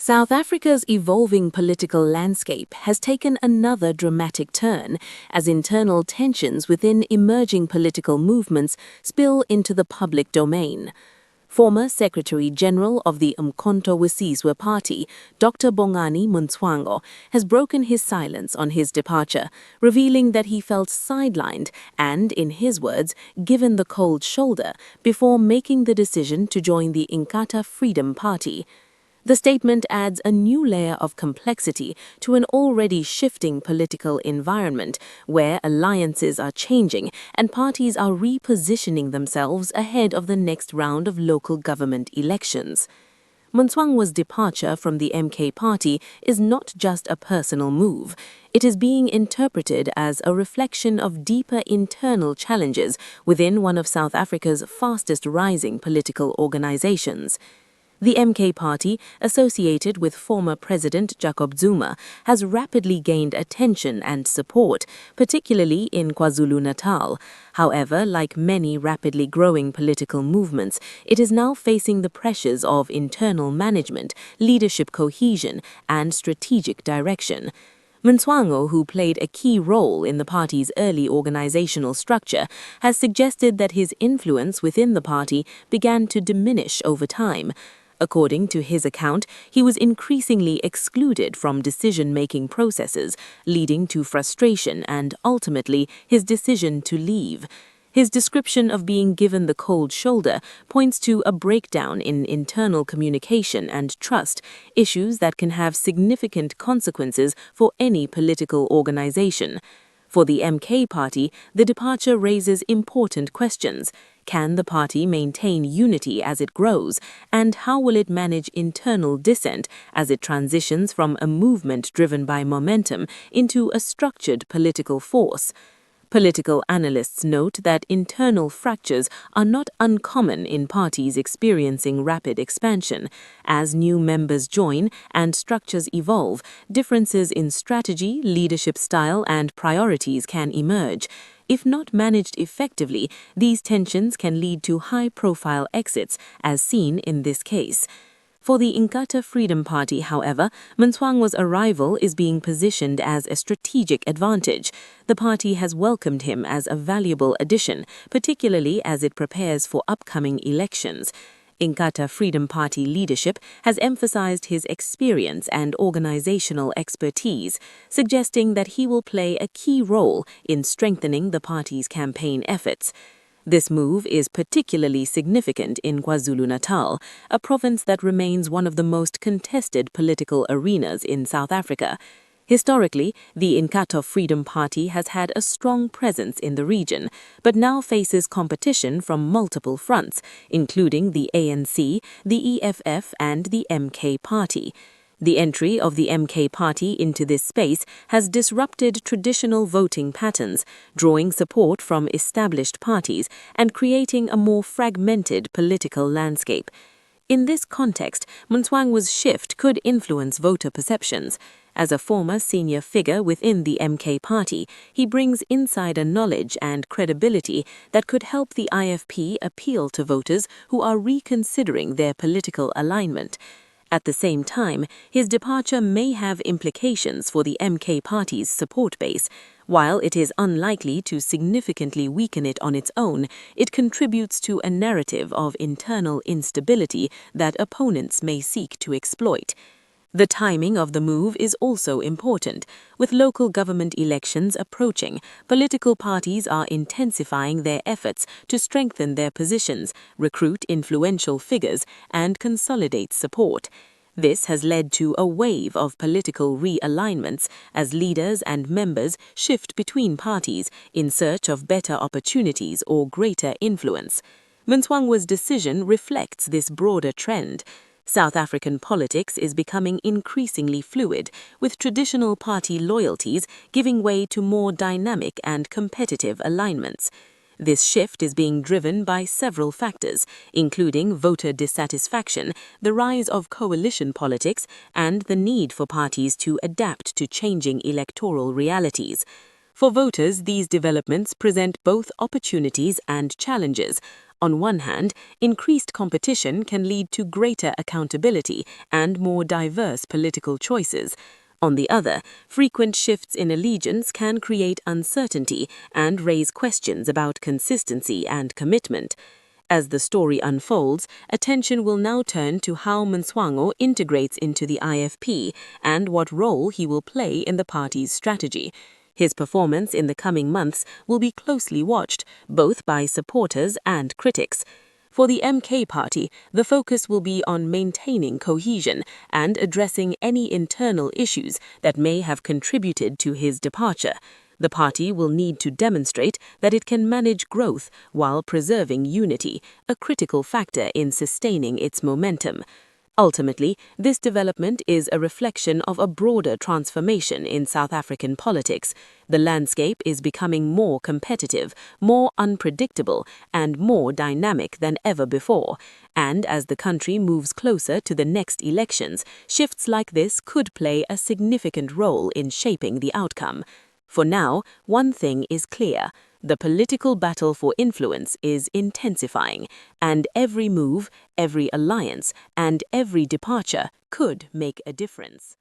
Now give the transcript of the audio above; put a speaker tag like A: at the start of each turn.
A: South Africa's evolving political landscape has taken another dramatic turn as internal tensions within emerging political movements spill into the public domain. Former Secretary-General of the Mncwango Party, Dr. Bongani Mncwango, has broken his silence on his departure, revealing that he felt sidelined and, in his words, given the cold shoulder before making the decision to join the Inkatha Freedom Party. The statement adds a new layer of complexity to an already shifting political environment where alliances are changing and parties are repositioning themselves ahead of the next round of local government elections. Mncwango's departure from the MK party is not just a personal move. It is being interpreted as a reflection of deeper internal challenges within one of South Africa's fastest-rising political organizations. The MK party, associated with former President Jacob Zuma, has rapidly gained attention and support, particularly in KwaZulu-Natal. However, like many rapidly growing political movements, it is now facing the pressures of internal management, leadership cohesion, and strategic direction. Mncwango, who played a key role in the party's early organizational structure, has suggested that his influence within the party began to diminish over time. According to his account, he was increasingly excluded from decision-making processes, leading to frustration and, ultimately, his decision to leave. His description of being given the cold shoulder points to a breakdown in internal communication and trust, issues that can have significant consequences for any political organization. For the MK party, the departure raises important questions. Can the party maintain unity as it grows, and how will it manage internal dissent as it transitions from a movement driven by momentum into a structured political force? Political analysts note that internal fractures are not uncommon in parties experiencing rapid expansion. As new members join and structures evolve, differences in strategy, leadership style, and priorities can emerge. If not managed effectively, these tensions can lead to high-profile exits, as seen in this case. For the Inkatha Freedom Party, however, Mncwango's arrival is being positioned as a strategic advantage. The party has welcomed him as a valuable addition, particularly as it prepares for upcoming elections. Inkatha Freedom Party leadership has emphasized his experience and organizational expertise, suggesting that he will play a key role in strengthening the party's campaign efforts. This move is particularly significant in KwaZulu-Natal, a province that remains one of the most contested political arenas in South Africa. Historically, the Inkatha Freedom Party has had a strong presence in the region, but now faces competition from multiple fronts, including the ANC, the EFF, and the MK party. The entry of the MK party into this space has disrupted traditional voting patterns, drawing support from established parties and creating a more fragmented political landscape. In this context, Mncwango's shift could influence voter perceptions. As a former senior figure within the MK party, he brings insider knowledge and credibility that could help the IFP appeal to voters who are reconsidering their political alignment. At the same time, his departure may have implications for the MK party's support base. While it is unlikely to significantly weaken it on its own, it contributes to a narrative of internal instability that opponents may seek to exploit. The timing of the move is also important. With local government elections approaching, political parties are intensifying their efforts to strengthen their positions, recruit influential figures, and consolidate support. This has led to a wave of political realignments as leaders and members shift between parties in search of better opportunities or greater influence. Mncwango's decision reflects this broader trend. South African politics is becoming increasingly fluid, with traditional party loyalties giving way to more dynamic and competitive alignments. This shift is being driven by several factors, including voter dissatisfaction, the rise of coalition politics, and the need for parties to adapt to changing electoral realities. For voters, these developments present both opportunities and challenges. On one hand, increased competition can lead to greater accountability and more diverse political choices. On the other, frequent shifts in allegiance can create uncertainty and raise questions about consistency and commitment. As the story unfolds, attention will now turn to how Mncwango integrates into the IFP and what role he will play in the party's strategy. His performance in the coming months will be closely watched, both by supporters and critics. For the MK party, the focus will be on maintaining cohesion and addressing any internal issues that may have contributed to his departure. The party will need to demonstrate that it can manage growth while preserving unity, a critical factor in sustaining its momentum. Ultimately, this development is a reflection of a broader transformation in South African politics. The landscape is becoming more competitive, more unpredictable, and more dynamic than ever before. And as the country moves closer to the next elections, shifts like this could play a significant role in shaping the outcome. For now, one thing is clear. The political battle for influence is intensifying, and every move, every alliance, and every departure could make a difference.